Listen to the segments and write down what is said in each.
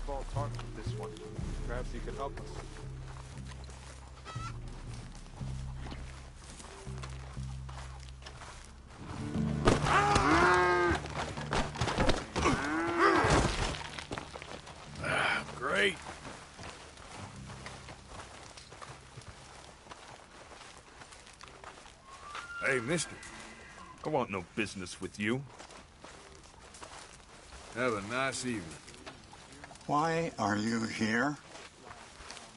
small talk from this one. Perhaps he can help us. Great. Hey, mister. I want no business with you. Have a nice evening. Why are you here?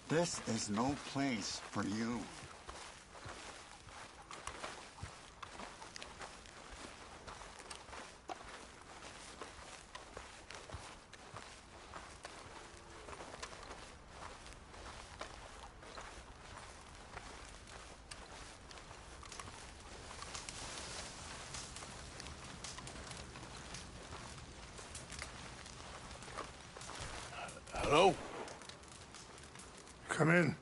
This is no place for you. Hello? Come in.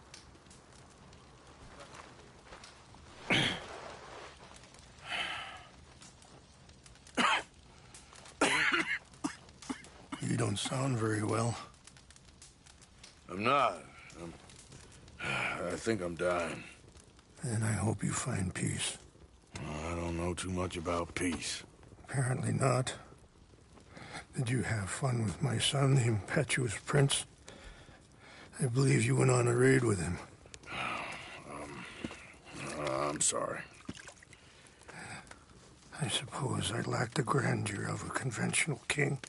You don't sound very well. I'm not. I think I'm dying. And I hope you find peace. I don't know too much about peace. Apparently not. Did you have fun with my son, the impetuous prince? I believe you went on a raid with him. I'm sorry. I suppose I lack the grandeur of a conventional king.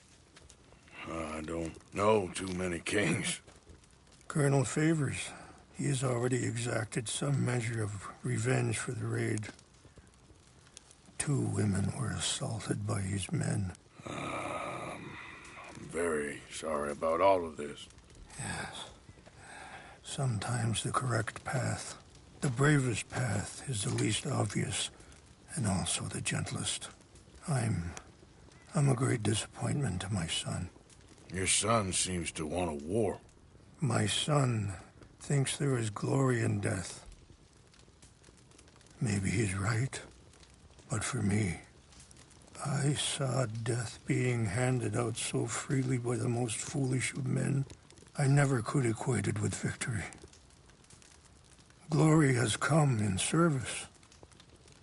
I don't know too many kings. Colonel Favors, he has already exacted some measure of revenge for the raid. 2 women were assaulted by his men. I'm very sorry about all of this. Yes. Sometimes the correct path, the bravest path, is the least obvious, and also the gentlest. I'm a great disappointment to my son. Your son seems to want a war. My son thinks there is glory in death. Maybe he's right, but for me, I saw death being handed out so freely by the most foolish of men. I never could equate it with victory. Glory has come in service.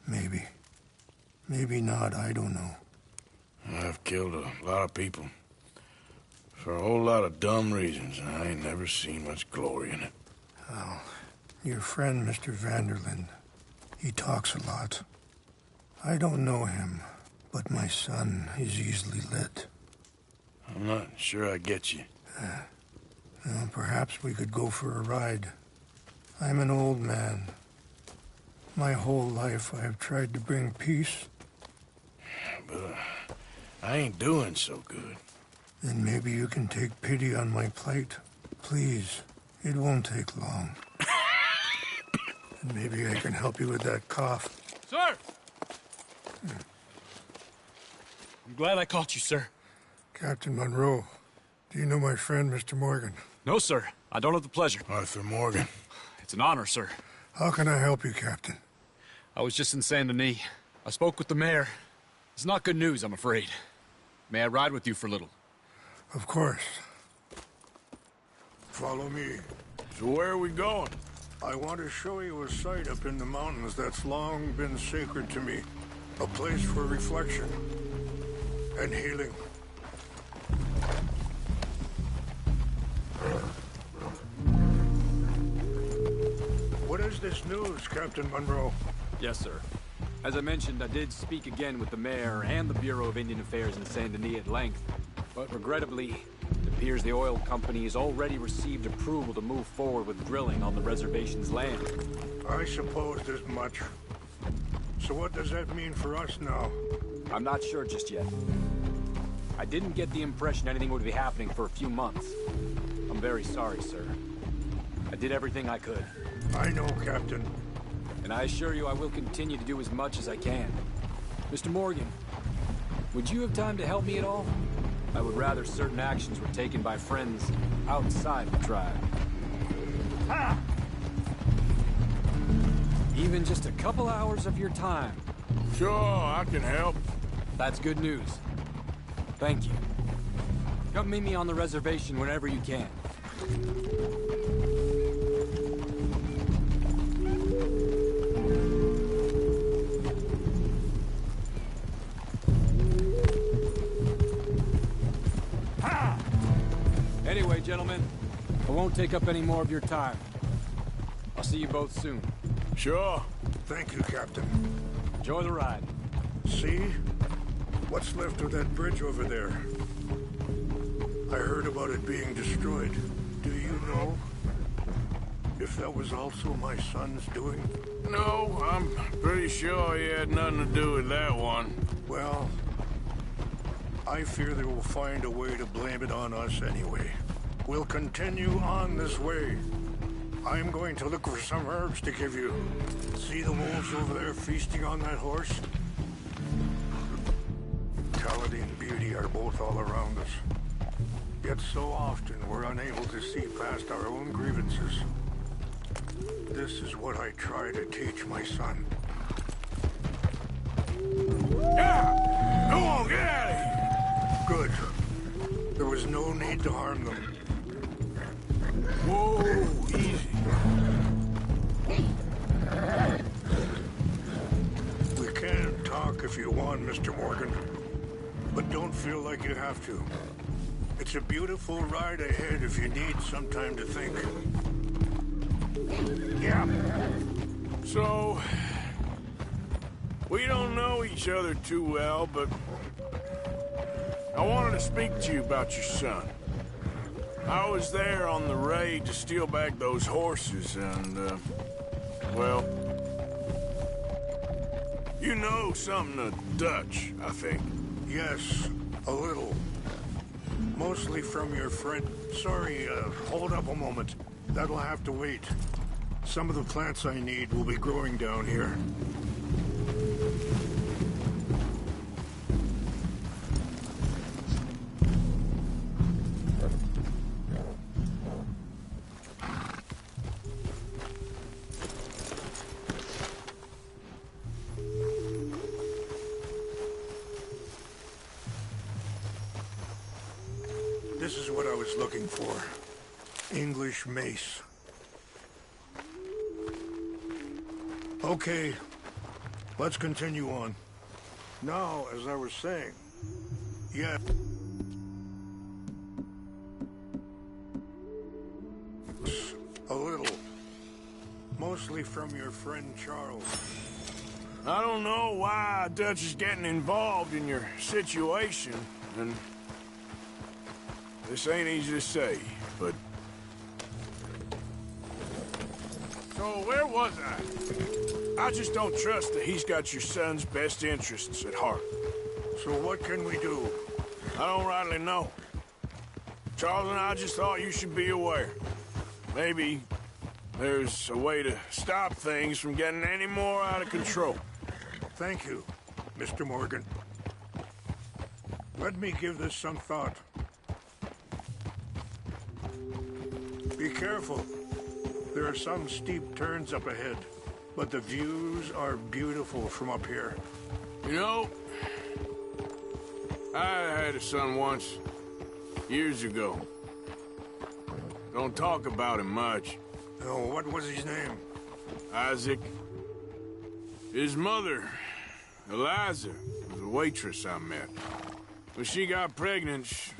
Maybe. Maybe not, I don't know. I've killed a lot of people. For a whole lot of dumb reasons, and I ain't never seen much glory in it. Oh, your friend, Mr. Vanderlyn, he talks a lot. I don't know him, but my son is easily led. I'm not sure I get you. Well, perhaps we could go for a ride. I'm an old man. My whole life I have tried to bring peace. But I ain't doing so good. Then maybe you can take pity on my plight. Please, it won't take long. And maybe I can help you with that cough. Sir! I'm glad I caught you, sir. Captain Monroe, do you know my friend, Mr. Morgan? No, sir. I don't have the pleasure. Arthur Morgan. It's an honor, sir. How can I help you, Captain? I was just in Saint Denis. I spoke with the mayor. It's not good news, I'm afraid. May I ride with you for a little? Of course. Follow me. So where are we going? I want to show you a site up in the mountains that's long been sacred to me. A place for reflection and healing. What is this news, Captain Monroe? Yes, sir. As I mentioned, I did speak again with the mayor and the Bureau of Indian Affairs in Saint Denis at length. But regrettably, it appears the oil company has already received approval to move forward with drilling on the reservation's land. I supposed as much. So what does that mean for us now? I'm not sure just yet. I didn't get the impression anything would be happening for a few months. I'm very sorry, sir. I did everything I could. I know, Captain. And I assure you I will continue to do as much as I can. Mr. Morgan, would you have time to help me at all? I would rather certain actions were taken by friends outside the tribe. Ha! Even just a couple hours of your time. Sure, I can help. That's good news. Thank you. Come meet me on the reservation whenever you can. Anyway, gentlemen, I won't take up any more of your time. I'll see you both soon. Sure. Thank you, Captain. Enjoy the ride. See? What's left of that bridge over there? I heard about it being destroyed. Do you know if that was also my son's doing? No, I'm pretty sure he had nothing to do with that one. Well, I fear they will find a way to blame it on us anyway. We'll continue on this way. I'm going to look for some herbs to give you. See the wolves over there feasting on that horse? Brutality and beauty are both all around us. Yet so often we're unable to see past our own grievances. This is what I try to teach my son. Yeah! Go on, get out of here! Good. There was no need to harm them. Whoa, easy. We can talk if you want, Mr. Morgan. But don't feel like you have to. It's a beautiful ride ahead if you need some time to think. Yeah. So, we don't know each other too well, but I wanted to speak to you about your son. I was there on the raid to steal back those horses, and, well, you know something of Dutch, I think. Yes, a little. Mostly from your friend. Sorry, hold up a moment. That'll have to wait. Some of the plants I need will be growing down here. This is what I was looking for. English mace. Okay, let's continue on. Now, as I was saying, yeah. A little. Mostly from your friend Charles. I don't know why Dutch is getting involved in your situation, and this ain't easy to say, but... So, where was I? I just don't trust that he's got your son's best interests at heart. So what can we do? I don't rightly know. Charles and I just thought you should be aware. Maybe there's a way to stop things from getting any more out of control. Thank you, Mr. Morgan. Let me give this some thought. Be careful. There are some steep turns up ahead, but the views are beautiful from up here. You know, I had a son once, years ago. Don't talk about him much. Oh, what was his name? Isaac. His mother, Eliza, was a waitress I met. When she got pregnant,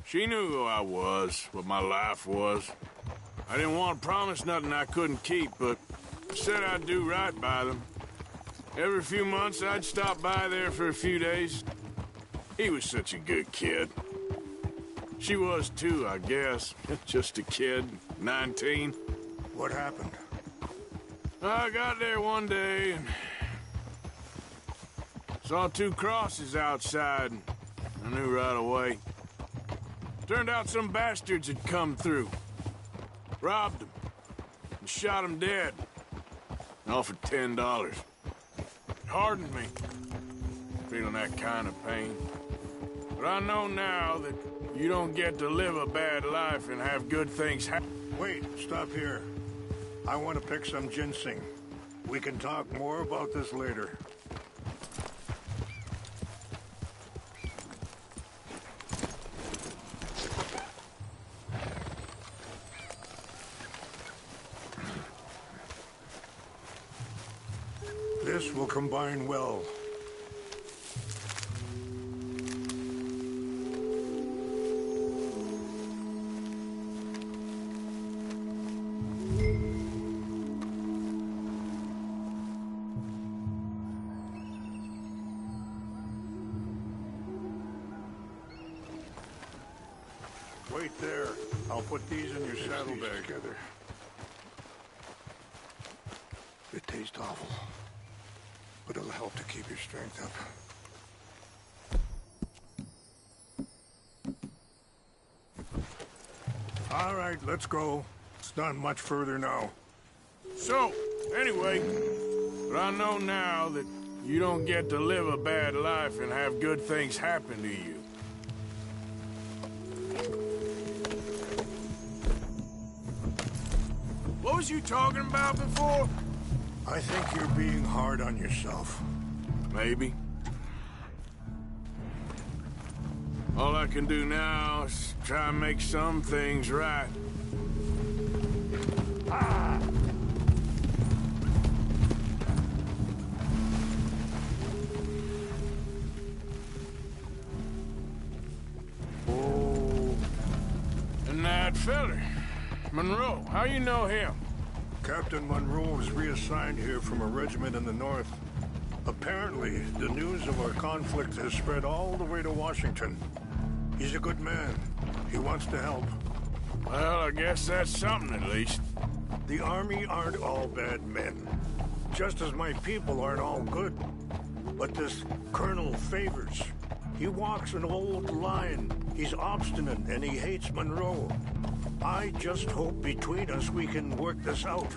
she knew who I was, what my life was. I didn't want to promise nothing I couldn't keep, but said I'd do right by them. Every few months, I'd stop by there for a few days. He was such a good kid. She was too, I guess. Just a kid, 19. What happened? I got there one day and saw two crosses outside. I knew right away. Turned out some bastards had come through. Robbed them and shot them dead. And offered $10. It hardened me, feeling that kind of pain. But I know now that you don't get to live a bad life and have good things happen. Wait, stop here. I want to pick some ginseng. We can talk more about this later. This will combine well. Wait there. I'll put these in your saddlebag. Together. It tastes awful, but it'll help to keep your strength up. All right, let's go. It's not much further now. So, anyway, but I know now that you don't get to live a bad life and have good things happen to you. What was you talking about before? I think you're being hard on yourself. Maybe. All I can do now is try and make some things right. Ah! Oh. And that feller, Monroe, how you know him? Captain Monroe was reassigned here from a regiment in the north. Apparently, the news of our conflict has spread all the way to Washington. He's a good man. He wants to help. Well, I guess that's something at least. The Army aren't all bad men. Just as my people aren't all good. But this Colonel Favors, he walks an old line. He's obstinate and he hates Monroe. I just hope between us we can work this out.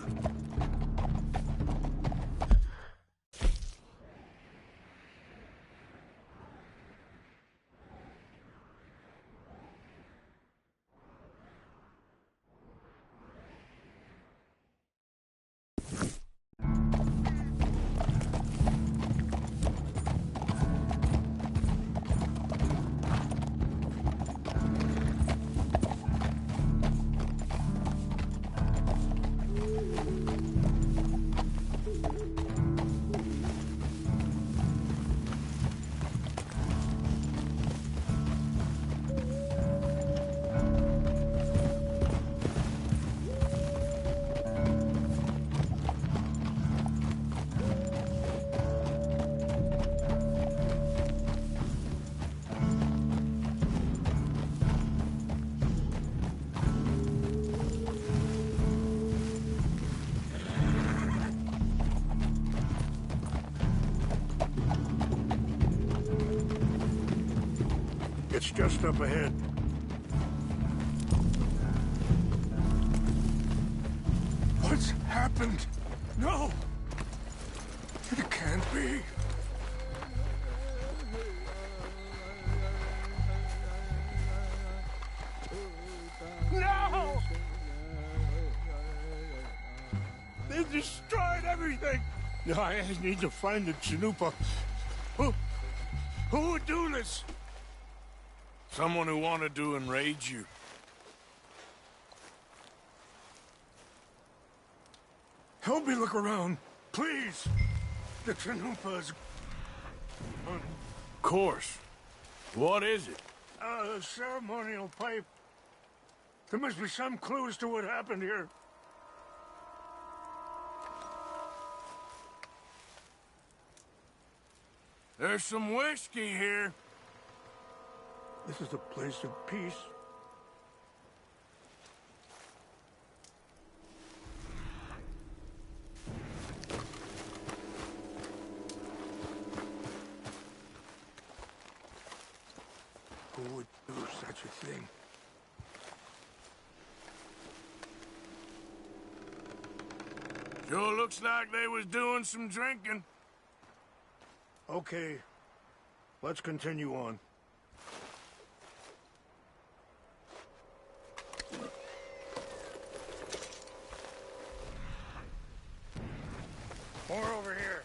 It's just up ahead. What's happened? No! It can't be. No! They destroyed everything! I need to find the Chanupa. Who would do this? Someone who wanted to enrage you. Help me look around, please. The Chanupa's... Of course. What is it? A ceremonial pipe. There must be some clues to what happened here. There's some whiskey here. This is a place of peace. Who would do such a thing? Sure looks like they was doing some drinking. Okay, let's continue on. More over here.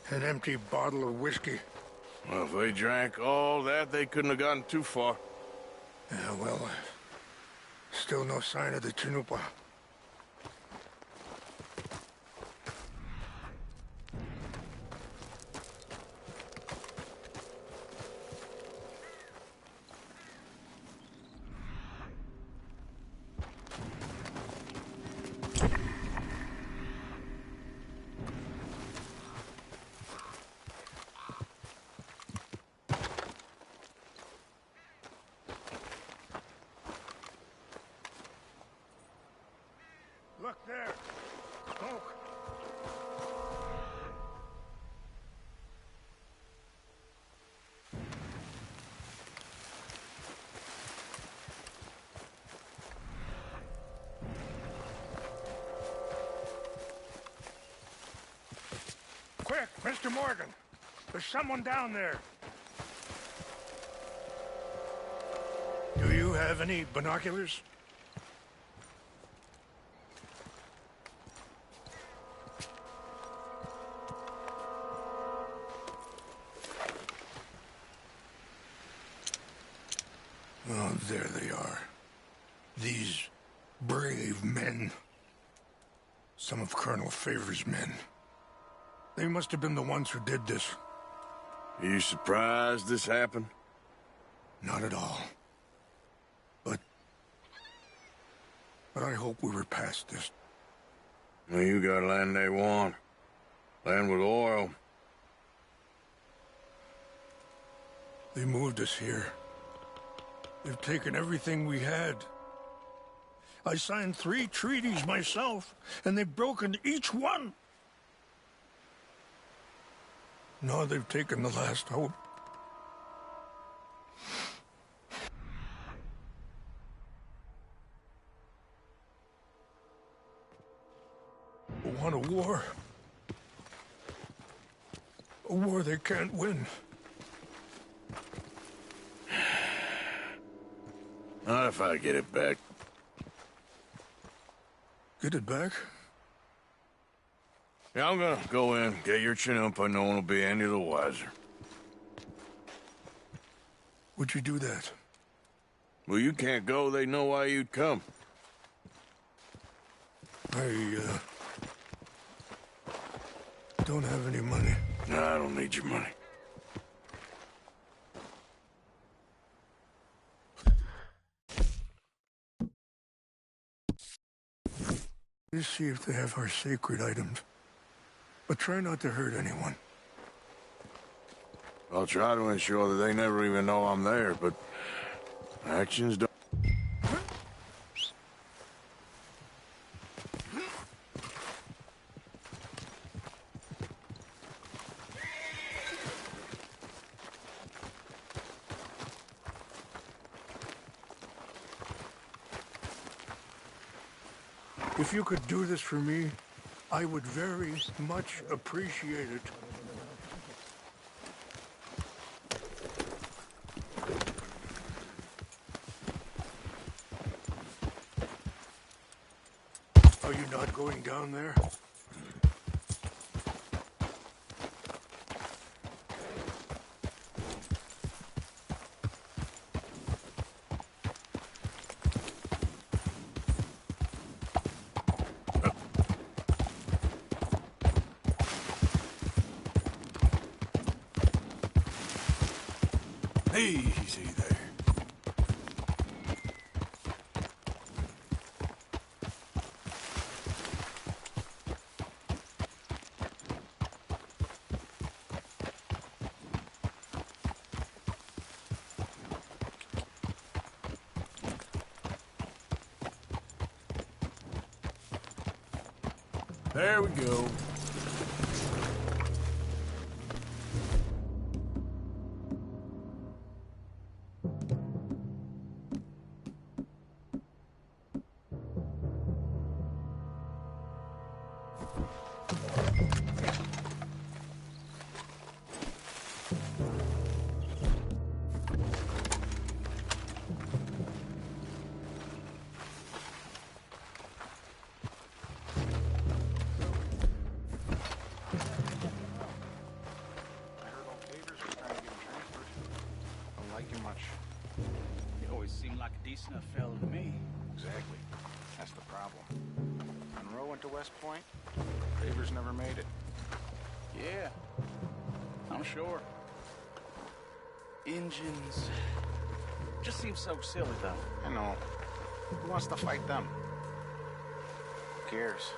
An empty bottle of whiskey. Well, if they drank all that, they couldn't have gotten too far. Yeah, well, still no sign of the Chanupa. Quick, Mr. Morgan. There's someone down there. Do you have any binoculars? Oh, there they are. These brave men. Some of Colonel Favor's men. They must have been the ones who did this. Are you surprised this happened? Not at all. But I hope we were past this. Well, you got land they want. Land with oil. They moved us here. They've taken everything we had. I signed 3 treaties myself, and they've broken each one. Now they've taken the last hope. They want a war. A war they can't win. Not if I get it back. Get it back? Yeah, I'm gonna go in, get your Chinook, but no one will be any the wiser. Would you do that? Well, you can't go, they know why you'd come. I don't have any money. No, I don't need your money. Just see if they have our sacred items. But try not to hurt anyone. I'll try to ensure that they never even know I'm there, but actions don't. If you could do this for me, I would very much appreciate it. Are you not going down there? Easy there. There we go. Decent enough fella to me. Exactly. That's the problem. Monroe went to West Point. Favors never made it. Yeah, I'm sure. Engines just seem so silly, though. I know. Who wants to fight them? Who cares?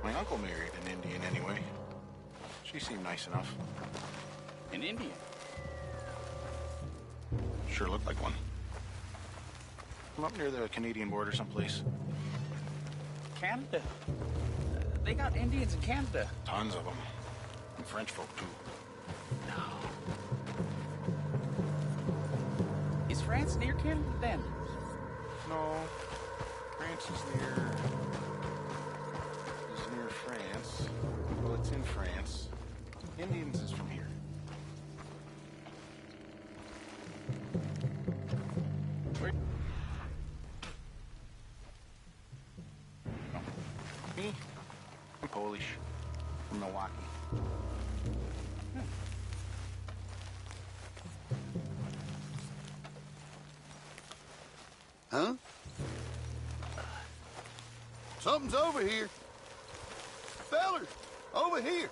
My uncle married an Indian anyway. She seemed nice enough. An Indian? Sure looked like one. I'm up near the Canadian border someplace. Canada? They got Indians in Canada. Tons of them. And French folk, too. No. Is France near Canada, then? No. France is near Indians is from here. Where? Me? I'm Polish. From Milwaukee. Huh? Something's over here. Fellers, over here.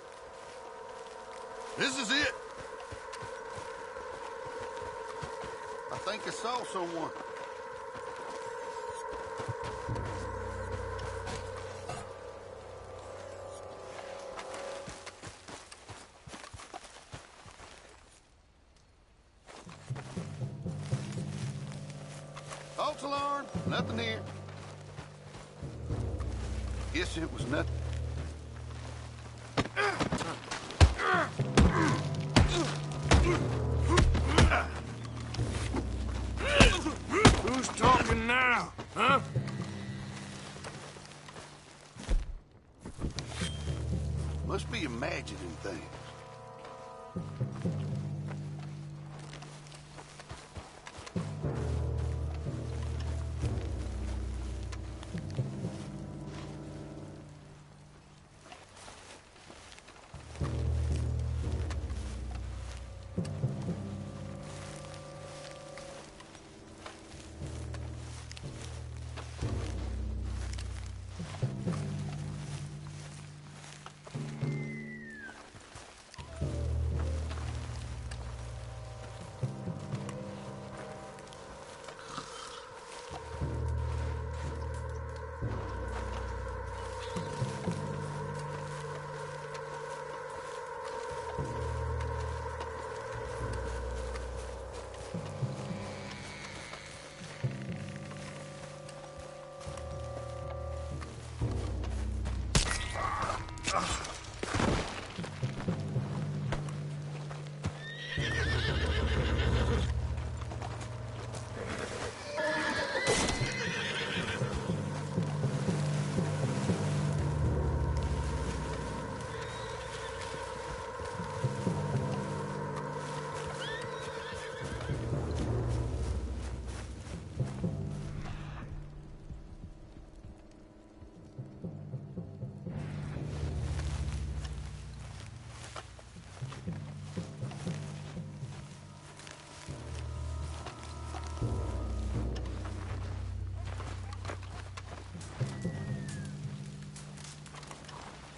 This is it. I think I saw someone. False alarm, nothing here. Guess it was nothing. Who's talking now, huh? Must be imagining things.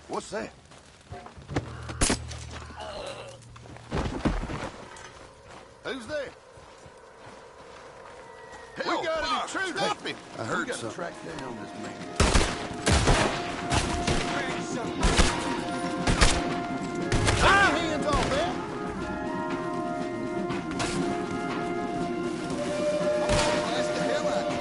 What's that? Who's there? We got an intruder! Stop him! I heard something. Track down this man. Take your hands off that! Blast the hell out of you.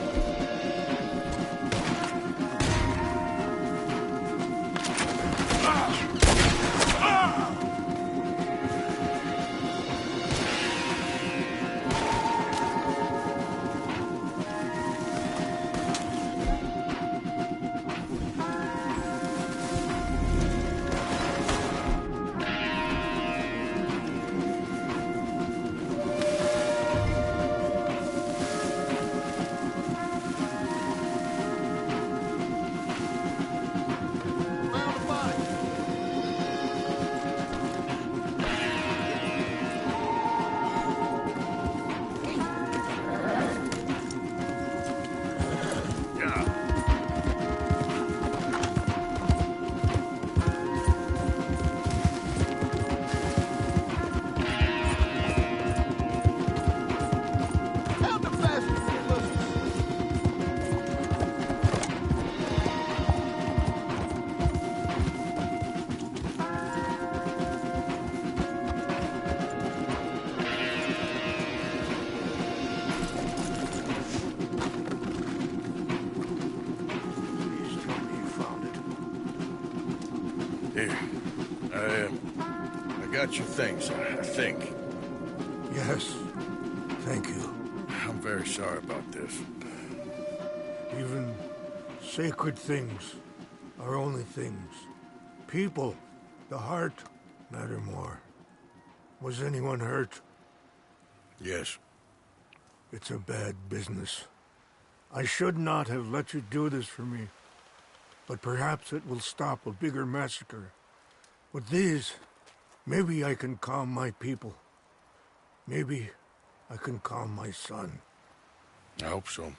Here. I got your things, I think. Yes. Thank you. I'm very sorry about this. Even sacred things are only things. People, the heart, Mattermore. Was anyone hurt? Yes. It's a bad business. I should not have let you do this for me. But perhaps it will stop a bigger massacre. With these, maybe I can calm my people. Maybe I can calm my son. I hope so.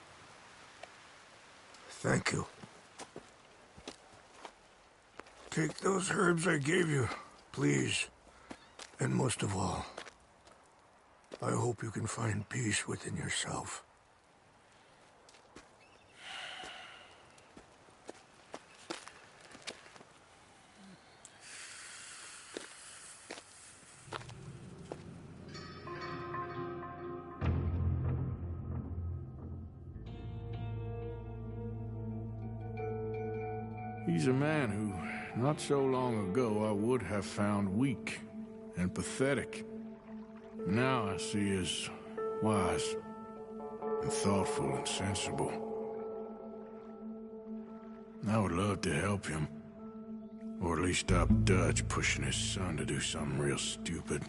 Thank you. Take those herbs I gave you, please. And most of all, I hope you can find peace within yourself. He's a man who, not so long ago, I would have found weak and pathetic. Now I see as wise and thoughtful and sensible. I would love to help him, or at least stop Dutch pushing his son to do something real stupid.